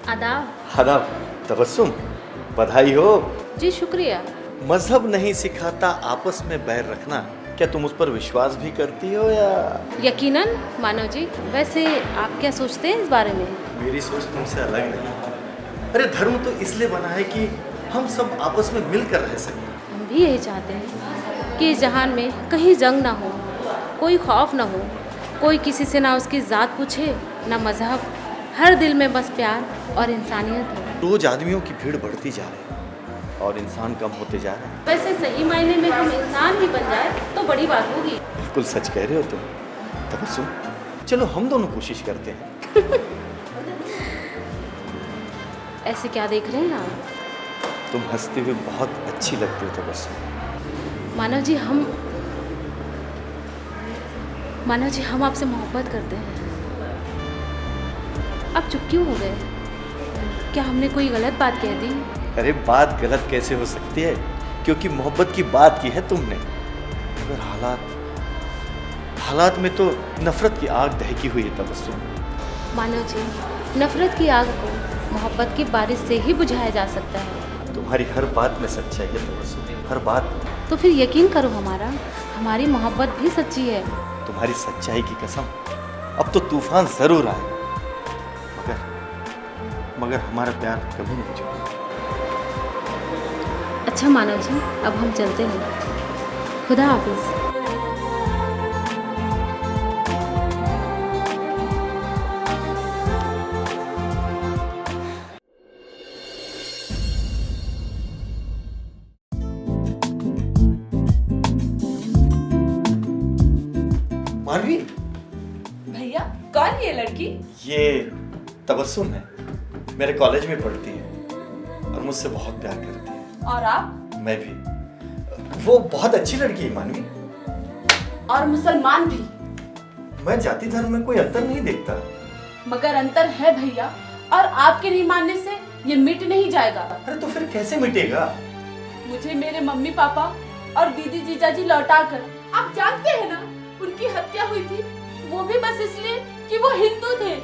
आदाब। आदाब। तबस्सुम, बधाई हो। जी शुक्रिया। मजहब नहीं सिखाता आपस में बैर रखना। क्या तुम उस पर विश्वास भी करती हो या? यकीनन मानव जी। वैसे आप क्या सोचते हैं इस बारे में? मेरी सोच तुमसे अलग नहीं। अरे धर्म तो इसलिए बना है कि हम सब आपस में मिलकर रह सकें। हम भी यही चाहते हैं कि इस जहान में कहीं जंग ना हो, कोई खौफ ना हो, कोई किसी से ना उसकी ज़ात पूछे ना मजहब, हर दिल में बस प्यार और इंसानियत हो। रोज आदमियों की भीड़ बढ़ती जा रही है और इंसान कम होते जा रहे हैं। वैसे सही मायने में हम इंसान ही बन जाए तो बड़ी बात होगी। बिल्कुल सच कह रहे हो तुम। तबस्सुम, चलो हम दोनों कोशिश करते हैं। ऐसे क्या देख रहे हैं आप? तुम हंसते हुए बहुत अच्छी लगती हो तबस्सुम। मानव जी हम आपसे मोहब्बत करते हैं। आप चुप क्यों हो गए? क्या हमने कोई गलत बात कह दी? अरे बात गलत कैसे हो सकती है, क्योंकि मोहब्बत की बात की है तुमने। मगर हालात में तो नफरत की आग दहकी हुई है तबस्सुम। मानव जी, नफरत की आग को मोहब्बत की बारिश से ही बुझाया जा सकता है। तुम्हारी हर बात में सच्चाई है तबस्सुम, हर बात। तो फिर यकीन करो हमारी मोहब्बत भी सच्ची है। तुम्हारी सच्चाई की कसम, अब तो तूफान जरूर आएगा, मगर हमारा प्यार कभी नहीं छूटेगा। अच्छा मानव जी, अब हम चलते हैं। खुदा हाफिज। मानवी, भैया कौन ये लड़की? ये तबस्सुम है, मेरे कॉलेज में पढ़ती है और मुझसे बहुत प्यार करती है। और आप? मैं भी। वो बहुत अच्छी लड़की है मानवी। और मुसलमान भी। मैं जाति धर्म में कोई अंतर नहीं देखता। मगर अंतर है भैया, और आपके नहीं मानने से ये मिट नहीं जाएगा। अरे तो फिर कैसे मिटेगा? मुझे मेरे मम्मी पापा और दीदी जीजाजी लौटा कर, आप जानते हैं ना, उनकी हत्या हुई थी, वो भी बस इसलिए कि वो हिंदू थे।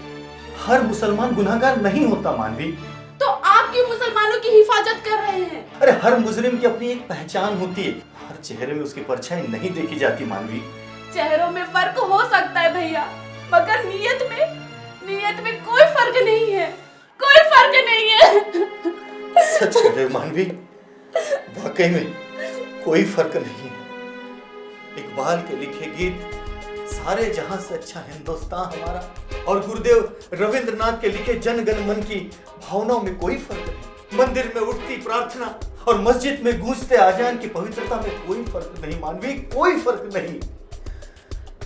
हर मुसलमान गुनहगार नहीं होता मानवी। तो आप क्यों मुसलमानों की हिफाजत कर रहे हैं? अरे हर मुजरिम की अपनी एक पहचान होती है, हर चेहरे में उसकी परछाई नहीं देखी जाती मानवी। चेहरों में फर्क हो सकता है भैया, मगर नीयत में कोई फर्क नहीं है, कोई फर्क नहीं है। सच कह रहे हो मानवी, वाकई में कोई फर्क नहीं है। इकबाल के लिखे गीत सारे जहां से अच्छा हिंदुस्तान हमारा, और गुरुदेव रविंद्रनाथ के लिखे जन गण मन की भावनाओं में कोई फर्क नहीं। मंदिर में उठती प्रार्थना और मस्जिद में गूंजते आजान की पवित्रता में कोई फर्क नहीं मानवी, कोई फर्क नहीं।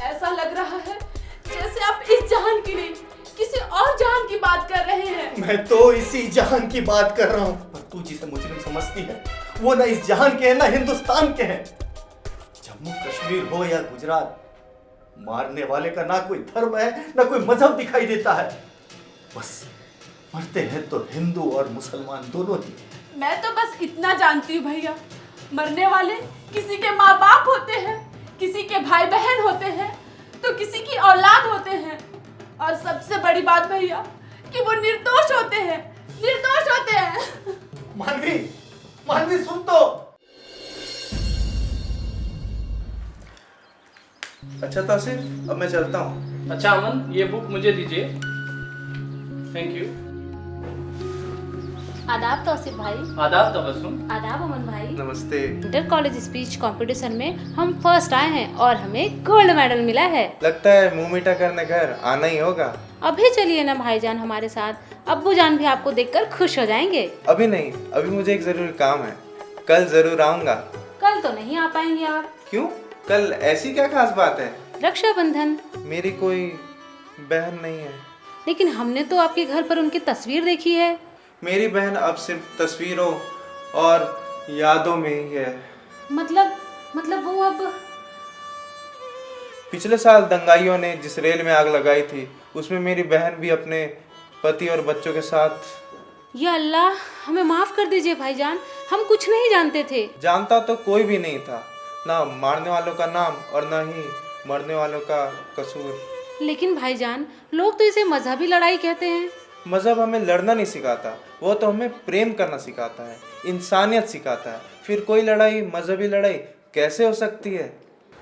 ऐसा लग रहा है जैसे आप इस जहान की नहीं, किसी और जहान की बात कर रहे हैं। मैं तो इसी जहान की बात कर रहा हूँ, पर तू जिसे मुजरिम समझती है वो ना इस जहान के है ना हिंदुस्तान के हैं। जम्मू कश्मीर हो या गुजरात, मारने वाले का ना कोई धर्म है ना कोई मजहब दिखाई देता है। बस मरते हैं तो हिंदू और मुसलमान दोनों ही। मैं तो बस इतना जानती हूँ भैया, मरने वाले किसी के माँ बाप होते हैं, किसी के भाई बहन होते हैं, तो किसी की औलाद होते हैं, और सबसे बड़ी बात भैया कि वो निर्दोष होते हैं, निर्दोष होते हैं। मानवी सुन तो। अच्छा तासिर, अब मैं चलता हूँ। अच्छा अमन, ये बुक मुझे दीजिए। Thank you. आदाब तौसीफ भाई। आदाब तबस्सुम। आदाब अमन भाई। नमस्ते। इंटर कॉलेज स्पीच कंपटीशन में हम फर्स्ट आए हैं और हमें गोल्ड मेडल मिला है। लगता है मुंह मीठा करने घर आना ही होगा। अभी चलिए ना भाईजान हमारे साथ, अब्बू जान भी आपको देखकर खुश हो जाएंगे। अभी नहीं, अभी मुझे एक जरूरी काम है, कल जरूर आऊंगा। कल तो नहीं आ पाएंगे आप। क्यों? कल ऐसी क्या खास बात है? रक्षाबंधन। मेरी कोई बहन नहीं है। लेकिन हमने तो आपके घर पर उनकी तस्वीर देखी है। मेरी बहन अब सिर्फ तस्वीरों और यादों में ही है। मतलब वो अब। पिछले साल दंगाइयों ने जिस रेल में आग लगाई थी, उसमें मेरी बहन भी अपने पति और बच्चों के साथ। या अल्लाह, हमें माफ कर दीजिए भाईजान, हम कुछ नहीं जानते थे। जानता तो कोई भी नहीं था, ना मारने वालों का नाम और ना ही मरने वालों का कसूर। लेकिन भाईजान, लोग तो इसे मजहबी लड़ाई कहते हैं। मज़हब हमें लड़ना नहीं सिखाता, वो तो हमें प्रेम करना सिखाता है, इंसानियत सिखाता है। फिर कोई लड़ाई, मजहबी लड़ाई कैसे हो सकती है?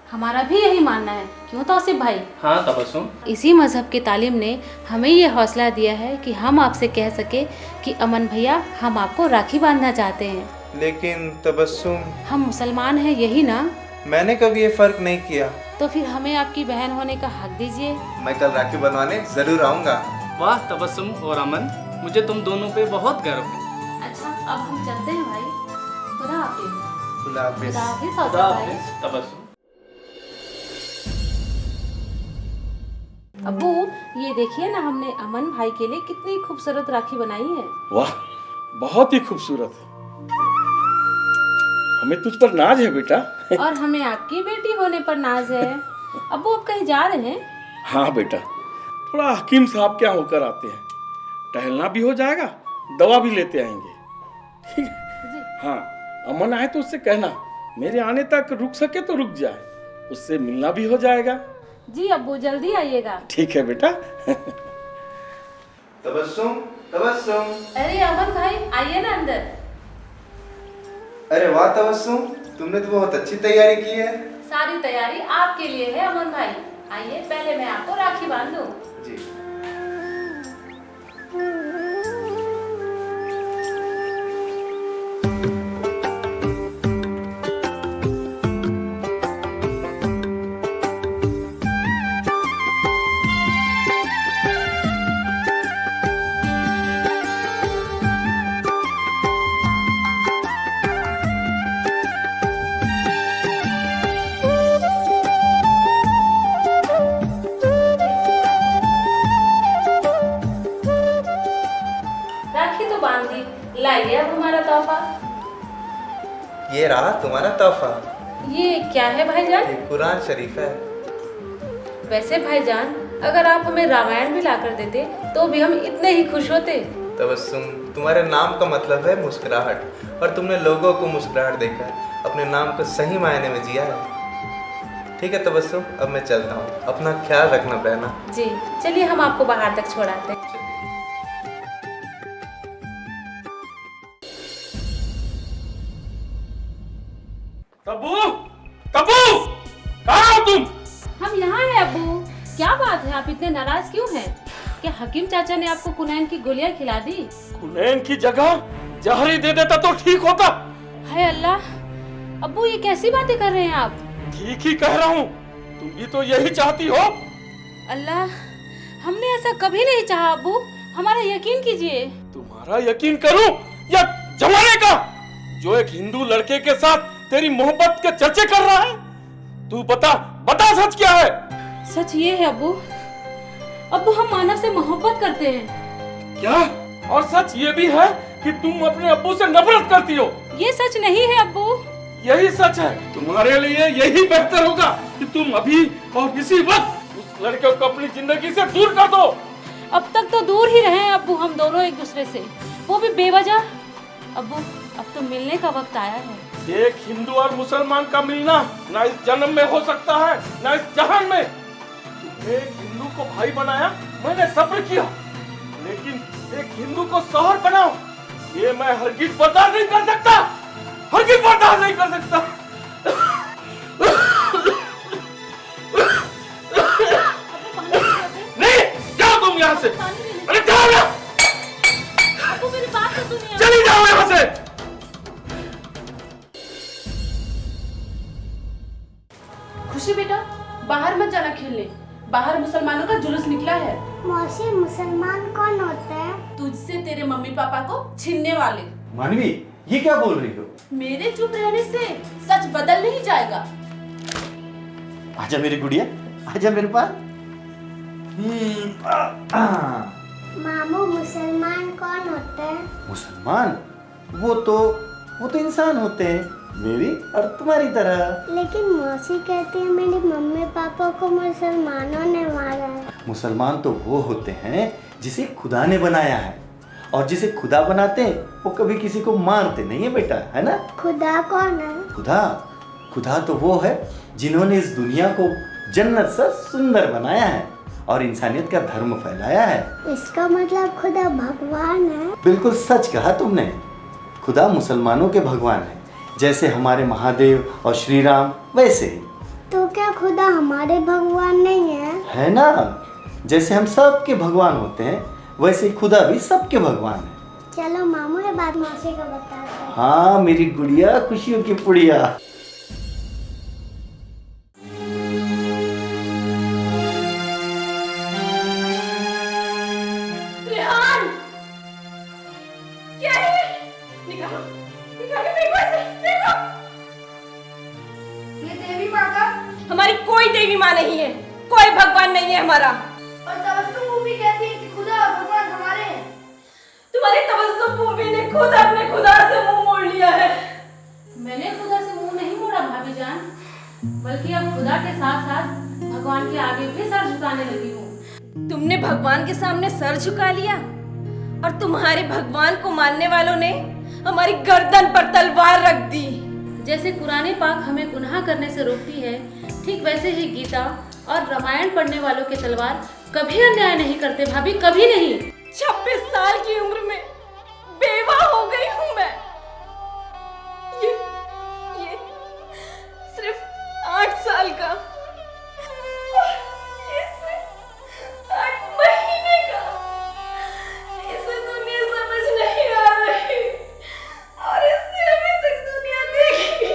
हमारा भी यही मानना है, क्यों तौसीफ भाई? हाँ तबस्सुम, इसी मज़हब की तालीम ने हमें ये हौसला दिया है कि हम आपसे कह सके कि अमन भैया, हम आपको राखी बांधना चाहते हैं। लेकिन तबस्सुम, हम मुसलमान हैं, यही ना? मैंने कभी ये फ़र्क नहीं किया। तो फिर हमें आपकी बहन होने का हक दीजिए। मैं कल राखी बनवाने ज़रूर आऊँगा। वाह तबस्सुम और अमन, मुझे तुम दोनों पे बहुत गर्व है। अच्छा, अब हम चलते हैं भाई। खुदा हाफिज़। खुदा हाफिज़। खुदा हाफिज़ खुदा तौसीफ भाई। हाफिज़ तबस्सुम। अब्बू, ये देखिए ना, हमने अमन भाई के लिए कितनी खूबसूरत राखी बनाई है। वाह, बहुत ही खूबसूरत। हमें तुझ पर नाज है बेटा। और हमें आपकी बेटी होने पर नाज है। अब्बू, आप कहीं जा रहे हैं? हाँ बेटा, थोड़ा हकीम साहब क्या होकर आते हैं, टहलना भी हो जाएगा, दवा भी लेते आएंगे। ठीक है? जी। हाँ, अमन आए तो उससे कहना मेरे आने तक रुक सके तो रुक जाए, उससे मिलना भी हो जाएगा। जी अब्बू, जल्दी आइएगा। ठीक है बेटा। तबस्सुम, तबस्सुम। अरे अमन भाई, आइए ना अंदर। अरे वाह तबस्सुम, तुमने तो बहुत अच्छी तैयारी की है। सारी तैयारी आपके लिए है अमन भाई। आइए, पहले मैं आपको राखी बांध दूं। जी। राखी तो बांध दी, लाइए अब हमारा तोहफा। ये रहा तुम्हारा तोहफा। ये क्या है भाईजान? ये कुरान शरीफ है। वैसे भाईजान, अगर आप हमें रामायण भी ला कर देते तो भी हम इतने ही खुश होते। तबस्सुम, तुम्हारे नाम का मतलब है मुस्कुराहट, और तुमने लोगों को मुस्कुराहट देकर अपने नाम को सही मायने में जिया है। ठीक है तबस्सुम, अब मैं चलता हूँ, अपना ख्याल रखना बहना। जी चलिए, हम आपको बाहर तक छोड़ाते हैं। तब्बू, तब्बू, कहाँ हो तुम? हम यहाँ हैं अब्बू। क्या बात है, आप इतने नाराज क्यों हैं? क्या हकीम चाचा ने आपको कुनैन की गोलियां खिला दी? कुनैन की जगह जहरी दे देता तो ठीक होता। हाय अल्लाह, अब्बू ये कैसी बातें कर रहे हैं आप? ठीक ही कह रहा हूँ, तुम भी तो यही चाहती हो। अल्लाह, हमने ऐसा कभी नहीं चाहा अब्बू, हमारा यकीन कीजिए। तुम्हारा यकीन करूं या जमाने का, जो एक हिंदू लड़के के साथ तेरी मोहब्बत के चर्चे कर रहा है? तू बता, बता सच क्या है? सच ये है अब्बू, अब्बू हम मानव से मोहब्बत करते हैं। क्या? और सच ये भी है कि तुम अपने अब्बू से नफरत करती हो? ये सच नहीं है अब्बू। यही सच है। तुम्हारे लिए यही बेहतर होगा कि तुम अभी और इसी वक्त उस लड़के को अपनी जिंदगी से दूर कर दो। अब तक तो दूर ही रहे हैं अब्बू हम दोनों एक दूसरे से, वो भी बेवजह। अब्बू, अब तो मिलने का वक्त आया है। एक हिंदू और मुसलमान का मिलना ना इस जन्म में हो सकता है ना इस जहान में। तुमने एक हिंदू को भाई बनाया, मैंने सब्र किया, लेकिन एक हिंदू को शौहर बनाओ, ये मैं हरगिज बर्दाश्त नहीं कर सकता, हरगिज बर्दाश्त नहीं कर सकता। नहीं, जाओ तुम यहाँ से। अरे जाओ ना, अब्बू मेरी बात तो सुनिए। चली जाओ यहाँ से। खुशी बेटा, बाहर मत जाना खेलने, बाहर मुसलमानों का जुलूस निकला है। मौसी, मुसलमान कौन होते हैं? तुझसे तेरे मम्मी पापा को छीनने वाले। मानवी, ये क्या बोल रही हो? मेरे चुप रहने से सच बदल नहीं जाएगा। आजा मेरी गुड़िया, आजा मेरे पास। मामू, मुसलमान कौन होते हैं? मुसलमान? वो तो इंसान होते हैं, मेरी और तुम्हारी तरह। लेकिन मौसी कहती है मेरी मम्मी पापा को मुसलमानों ने मारा है। मुसलमान तो वो होते हैं जिसे खुदा ने बनाया है, और जिसे खुदा बनाते हैं वो कभी किसी को मारते नहीं है बेटा, है ना? खुदा कौन है? खुदा तो वो है जिन्होंने इस दुनिया को जन्नत सा सुंदर बनाया है, और इंसानियत का धर्म फैलाया है। इसका मतलब खुदा भगवान है। बिल्कुल सच कहा तुमने। खुदा मुसलमानों के भगवान है, जैसे हमारे महादेव और श्री राम वैसे ही। तो क्या खुदा हमारे भगवान नहीं है ना? जैसे हम सबके भगवान होते हैं वैसे ही खुदा भी सबके भगवान है। चलो मामू ये बात मौसी को बताते हैं। हाँ मेरी गुड़िया, खुशियों की पुड़िया। रेहान, क्या है? निकालो, निकालो, फेंको इसे, फेंको। ये देवी माँ का हमारी कोई देवी माँ नहीं है, कोई भगवान नहीं है हमारा। और तबस्सुम मूवी कहती है कि खुदा और भगवान हमारे हैं। तुम्हारी तबस्सुम मूवी ने खुद अपने खुदा से मुंह मोड़ लिया है। मैंने खुदा से मुंह नहीं मोड़ा भाभी जान, बल्कि अब खुदा के साथ साथ भगवान के आगे भी सर झुकाने लगी हूँ। तुमने भगवान के सामने सर झुका लिया और तुम्हारे भगवान को मानने वालों ने हमारी गर्दन पर तलवार रख दी। जैसे कुरान पाक हमें गुनाह करने से रोकती है, ठीक वैसे ही गीता और रामायण पढ़ने वालों के तलवार कभी अन्याय नहीं करते भाभी, कभी नहीं। 26 साल की उम्र में बेवा हो गई हूँ मैं। ये सिर्फ 8 साल का, ये सिर्फ 8 महीने का। इसे दुनिया समझ नहीं आ रही और इसने अभी तक दुनिया देखी।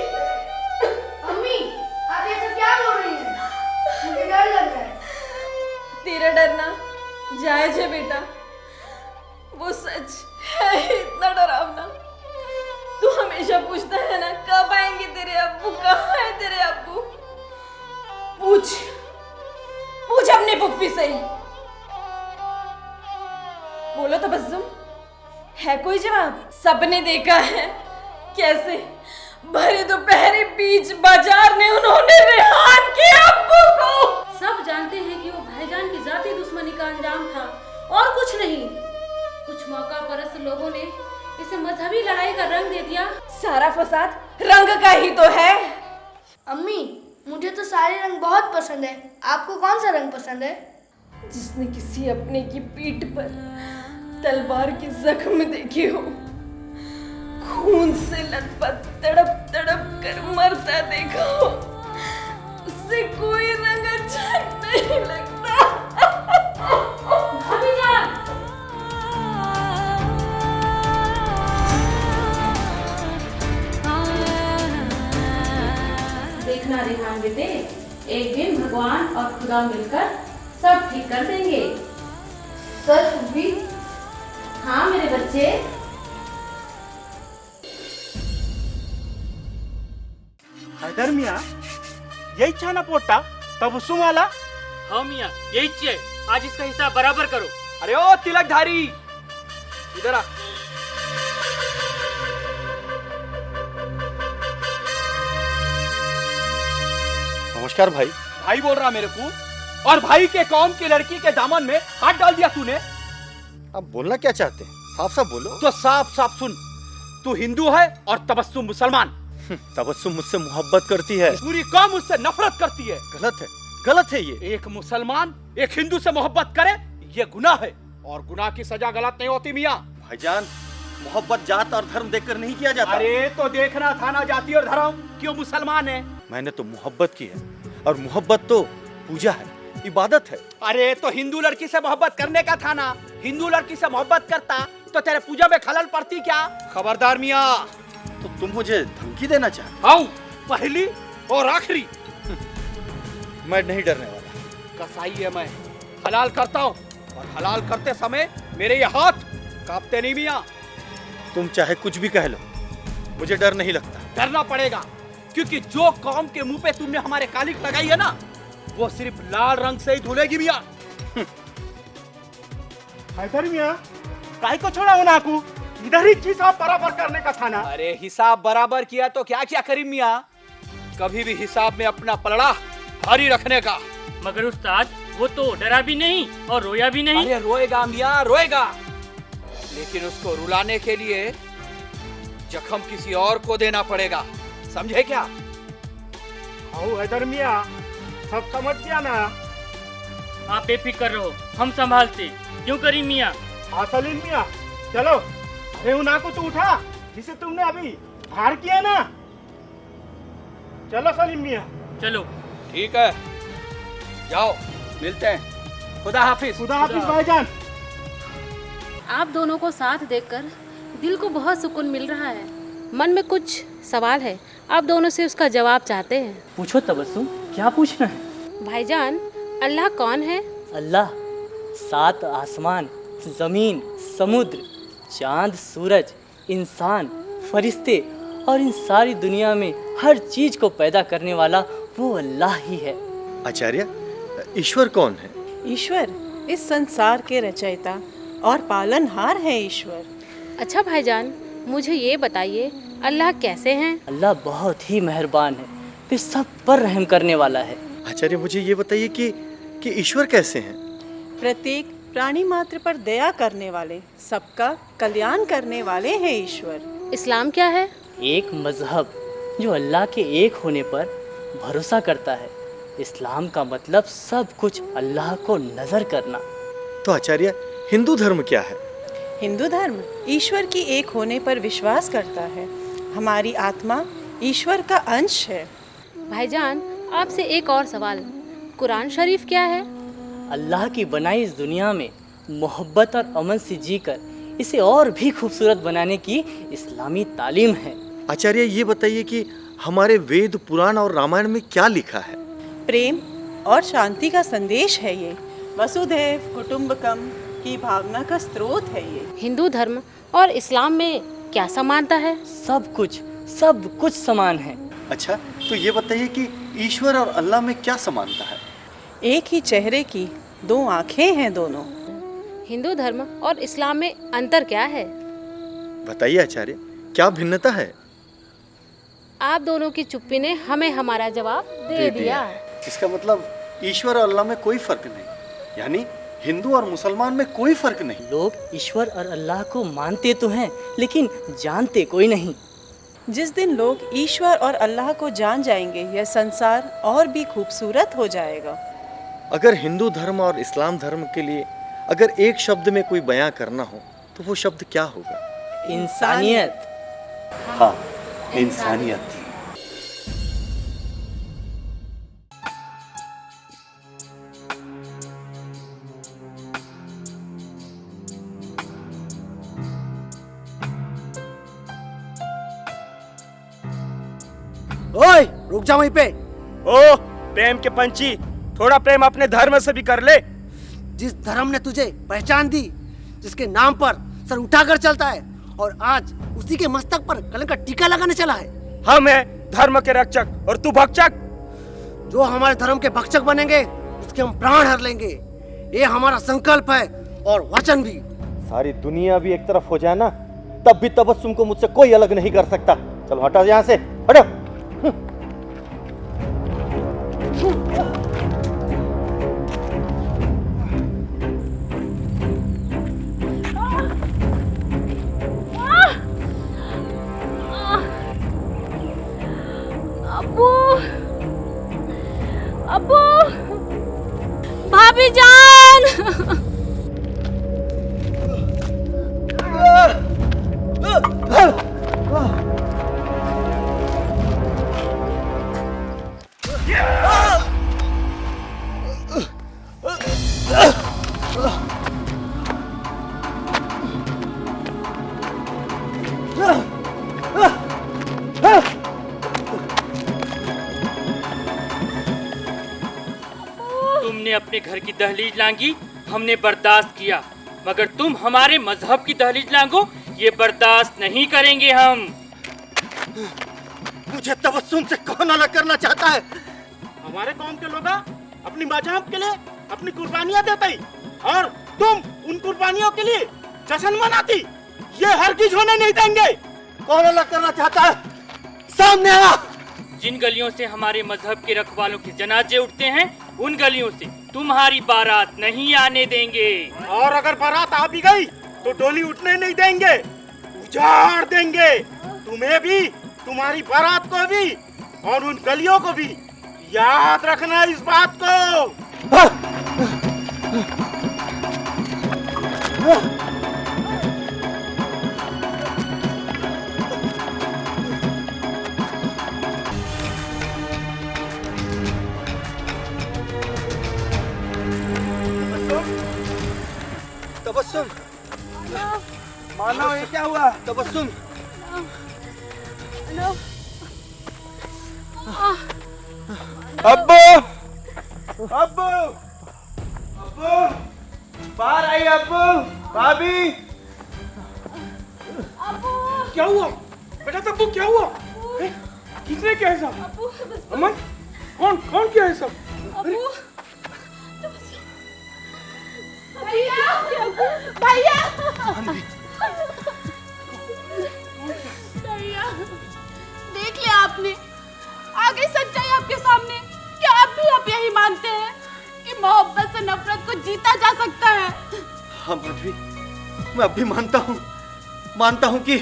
अम्मी, आप ये सब क्या बोल रही हैं? मुझे डर लग रहा है। तेरा डरना जायज है बेटा, वो सच है ही इतना डरावना। तू हमेशा पूछता है ना कब आएंगे तेरे अब्बू, कहाँ है तेरे अब्बू। पूछ पूछ अपने पुप्पी से। बोलो तबस्सुम, है कोई जवाब? सबने देखा है कैसे भरे दोपहरी बीच बाजार में उन्होंने रेहान के अब्बू को। सब जानते हैं कि वो भाईजान की जाती दुश्मनी का अंजाम था और कुछ नहीं। कुछ मौका परस्त लोगों ने इसे मजहबी लड़ाई का रंग दे दिया। सारा फसाद रंग का ही तो है। अम्मी, मुझे तो सारे रंग बहुत पसंद है। आपको कौन सा रंग पसंद है? जिसने किसी अपने की पीठ पर तलवार के जख्म देखे हो, खून से लथपथ तड़प तड़प कर मरता देखा हो, उससे कोई रंग अच्छा नहीं लगता। भाभी जान, देखना रेहान बेटे, एक दिन भगवान और खुदा मिलकर सब ठीक कर देंगे। सच भी? हाँ मेरे बच्चे। हैदर मियाँ, यही छाना पोटा तबस्सुम वाला? हाँ मियाँ, यही चाहिए। आज इसका हिसाब बराबर करो। अरे ओ तिलकधारी, इधर आ। नमस्कार भाई। भाई बोल रहा मेरे को, और भाई के कौम की लड़की के दामन में हाथ डाल दिया तूने। अब बोलना क्या चाहते हैं? साफ साफ बोलो। तो साफ साफ सुन, तू हिंदू है और तबस्सुम मुसलमान। तबस्सुम मुझसे मोहब्बत करती है। पूरी कौम मुझसे नफरत करती है। गलत है, गलत है ये। एक मुसलमान एक हिंदू से मोहब्बत करे, ये गुनाह है, और गुनाह की सजा गलत नहीं होती मियाँ। भाईजान, मोहब्बत जात और धर्म देखकर नहीं किया जाता। अरे तो देखना था ना जाति और धर्म, क्यों मुसलमान है। मैंने तो मोहब्बत की है, और मोहब्बत तो पूजा है, इबादत है। अरे तो हिंदू लड़की से मोहब्बत करने का था ना। हिंदू लड़की से मोहब्बत करता तो तेरे पूजा में खलल पड़ती क्या? खबरदार मियाँ। तो तुम मुझे धमकी देना चाहते? आओ, पहली और आखिरी। मैं नहीं डरने वाला। कसाई है मैं, हलाल करता हूँ, और हलाल करते समय मेरे ये हाथ कांपते नहीं मियाँ। तुम चाहे कुछ भी कह लो, मुझे डर नहीं लगता। डरना पड़ेगा, क्योंकि जो कौम के मुंह पे तुमने हमारे कालिक लगाई है ना, वो सिर्फ लाल रंग से ही धुलेगी मियाँ। हैदर मियाँ, काहे को छोड़ा हो नाकू? इधर ही हिसाब बराबर करने का था ना। अरे हिसाब बराबर किया तो क्या क्या करी मियाँ? कभी भी हिसाब में अपना पलड़ा भारी रखने का। मगर उस्ताद, वो तो डरा भी नहीं और रोया भी नहीं। अरे रोएगा मियाँ, रोएगा, लेकिन उसको रुलाने के लिए जख्म किसी और को देना पड़ेगा, समझे क्या? आओ हैदर मियाँ, सब समझ गया ना? आप बेफिक्र रहो, हम संभालते। क्यों करीम मियाँ? हाँ सलीम मियाँ, चलो। अरे उन को तो उठा जिसे तुमने अभी हार किया ना। चलो सलीम मियाँ। चलो। ठीक है, जाओ, मिलते हैं। खुदा हाफिज। खुदा हाफिज भाईजान। आप दोनों को साथ देखकर दिल को बहुत सुकून मिल रहा है। मन में कुछ सवाल है, आप दोनों से उसका जवाब चाहते हैं। पूछो तबस्सुम, क्या पूछना है? भाईजान, अल्लाह कौन है? अल्लाह 7 आसमान, जमीन, समुद्र, चांद, सूरज, इंसान, फरिश्ते और इन सारी दुनिया में हर चीज को पैदा करने वाला वो अल्लाह ही है। आचार्य, ईश्वर कौन है? ईश्वर इस संसार के रचयिता और पालनहार है ईश्वर। अच्छा भाईजान, मुझे ये बताइए, अल्लाह कैसे हैं? अल्लाह बहुत ही मेहरबान है, वे सब पर रहम करने वाला है। आचार्य, मुझे ये बताइए कि ईश्वर कैसे हैं? प्रत्येक प्राणी मात्र पर दया करने वाले, सबका कल्याण करने वाले हैं ईश्वर। इस्लाम क्या है? एक मजहब जो अल्लाह के एक होने पर भरोसा करता है। इस्लाम का मतलब सब कुछ अल्लाह को नजर करना। तो आचार्य, हिंदू धर्म क्या है? हिंदू धर्म ईश्वर की एक होने पर विश्वास करता है। हमारी आत्मा ईश्वर का अंश है। भाईजान, आपसे एक और सवाल, कुरान शरीफ क्या है? अल्लाह की बनाई इस दुनिया में मोहब्बत और अमन से जीकर इसे और भी खूबसूरत बनाने की इस्लामी तालीम है। आचार्य, ये बताइए कि हमारे वेद, पुराण और रामायण में क्या लिखा है? प्रेम और शांति का संदेश है ये। वसुधैव कुटुंबकम की भावना का स्रोत है ये। हिंदू धर्म और इस्लाम में क्या समानता है? सब कुछ समान है। अच्छा, तो ये बताइए कि ईश्वर और अल्लाह में क्या समानता है? एक ही चेहरे की 2 आँखें हैं दोनों। हिंदू धर्म और इस्लाम में अंतर क्या है? बताइए आचार्य, क्या भिन्नता है? आप दोनों की चुप्पी ने हमें हमारा जवाब दे दिया। इसका मतलब ईश्वर और अल्लाह में कोई फर्क नहीं, यानी हिंदू और मुसलमान में कोई फर्क नहीं। लोग ईश्वर और अल्लाह को मानते तो हैं, लेकिन जानते कोई नहीं। जिस दिन लोग ईश्वर और अल्लाह को जान जाएंगे, यह संसार और भी खूबसूरत हो जाएगा। अगर हिंदू धर्म और इस्लाम धर्म के लिए अगर एक शब्द में कोई बयां करना हो तो वो शब्द क्या होगा? इंसानियत। हाँ, इंसानियत। ओए, रुक जा वहीं पे। ओ प्रेम के पंछी, थोड़ा प्रेम अपने धर्म से भी कर ले। जिस धर्म ने तुझे पहचान दी, जिसके नाम पर सर उठाकर चलता है और आज उसी के मस्तक पर कलंक का टीका लगाने चला है। हम हैं धर्म के रक्षक और तू भक्षक। जो हमारे धर्म के भक्षक बनेंगे उसके हम प्राण हर लेंगे, ये हमारा संकल्प है और वचन भी। सारी दुनिया भी एक तरफ हो जाए ना, तब भी तबस्सुम को मुझसे कोई अलग नहीं कर सकता। चलो हटो यहाँ से, हटो। अब्बू, भाभी जान। तुमने अपने घर की दहलीज लांगी, हमने बर्दाश्त किया, मगर तुम हमारे मजहब की दहलीज लांगो, ये बर्दाश्त नहीं करेंगे हम। मुझे तबस्सुम से कौन अलग करना चाहता है? हमारे कौम के लोग अपनी मजहब के लिए अपनी कुर्बानियां देते और तुम उन कुर्बानियों के लिए जश्न मनाती, ये हरगिज होने नहीं देंगे। कौन अलग करना चाहता है? सामने आ। जिन गलियों से हमारे मजहब के रखवालों के जनाजे उठते हैं, उन गलियों से तुम्हारी बारात नहीं आने देंगे। और अगर बारात आ भी गई तो डोली उठने नहीं देंगे, उजाड़ देंगे, तुम्हें भी, तुम्हारी बारात को भी और उन गलियों को भी। याद रखना इस बात को। तबस्सुम, मानव, ये क्या हुआ? तबस्सुम, अब्बू, अब्बू, अब्बू, बाहर आई अब्बू, भाभी। क्या हुआ बेटा? तब्बू क्या हुआ? हैं? किसने किया है सब? अमन, कौन कौन किया है सब? भैया भैया भैया, देख लिया आपने, आ गई सच्चाई आपके सामने। क्या आप यही मानते हैं कि मोहब्बत से नफरत को जीता जा सकता है? हाँ माधवी, मैं अब भी मानता हूँ कि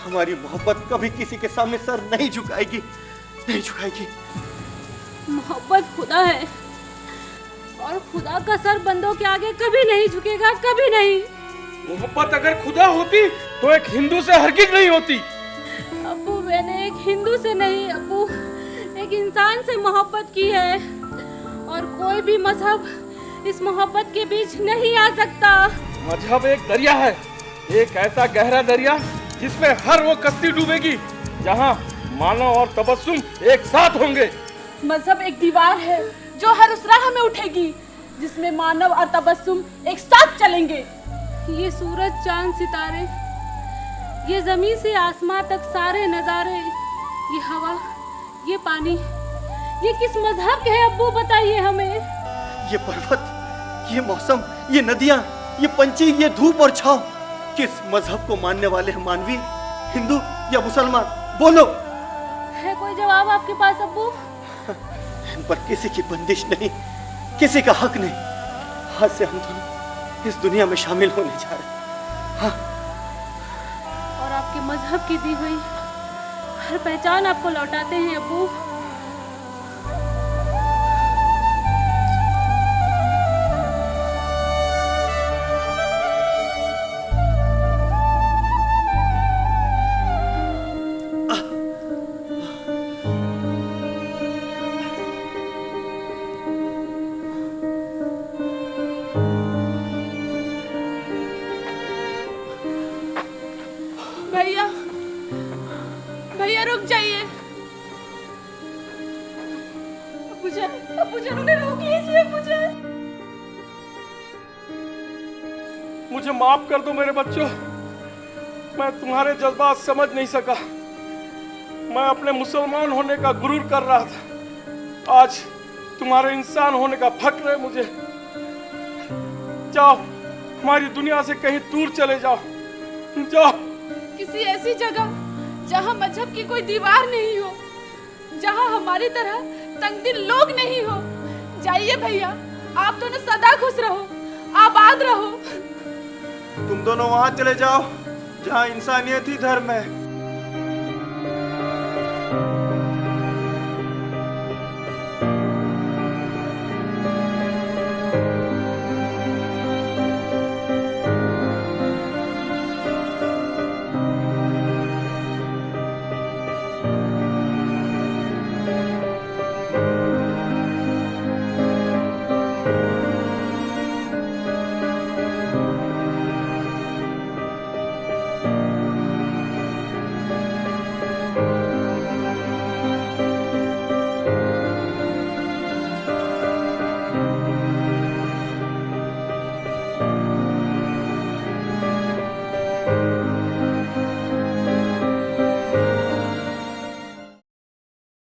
हमारी मोहब्बत कभी किसी के सामने सर नहीं झुकाएगी, नहीं झुकाएगी। मोहब्बत खुदा है और खुदा का सर बंदों के आगे कभी नहीं झुकेगा, कभी नहीं। मोहब्बत अगर खुदा होती तो एक हिंदू से हरगिज नहीं होती। अब्बू, मैंने एक हिंदू से नहीं अब्बू, एक इंसान से मोहब्बत की है और कोई भी मजहब इस मोहब्बत के बीच नहीं आ सकता। मजहब एक दरिया है, एक ऐसा गहरा दरिया जिसमें हर वो कश्ती डूबेगी जहाँ मानव और तबस्सुम एक साथ होंगे। मजहब एक दीवार है जो हर उस राह में उठेगी जिसमें मानव और तबस्सुम एक साथ चलेंगे। ये सूरज, चांद, सितारे, ये जमीन से आसमां तक सारे नजारे, ये हवा, ये पानी, ये किस मजहब के है अब्बू, बताइए हमें। ये पर्वत, ये मौसम, ये नदियाँ, ये पंछी, ये धूप और छांव किस मजहब को मानने वाले हैं मानवी? हिंदू या मुसलमान? बोलो। है कोई जवाब आपके पास अब्बू? इन पर किसी की बंदिश नहीं, किसी का हक नहीं। आज से हम दोनों इस दुनिया में शामिल होने जा रहे हैं। हाँ। और आपके मजहब की दी हुई हर पहचान आपको लौटाते हैं अब्बू। भैया भैया, रुक जाइए। अब्बूजान, उन्हें रोक लीजिए। मुझे माफ कर दो मेरे बच्चों, मैं तुम्हारे जज्बात समझ नहीं सका। मैं अपने मुसलमान होने का गुरूर कर रहा था, आज तुम्हारे इंसान होने का फक्र है मुझे। जाओ, हमारी दुनिया से कहीं दूर चले जाओ, जाओ किसी ऐसी जगह जहाँ मजहब की कोई दीवार नहीं हो, जहाँ हमारी तरह तंगदिल लोग नहीं हो। जाइए भैया, आप दोनों सदा खुश रहो, आबाद रहो। तुम दोनों वहां चले जाओ जहाँ इंसानियत ही धर्म है।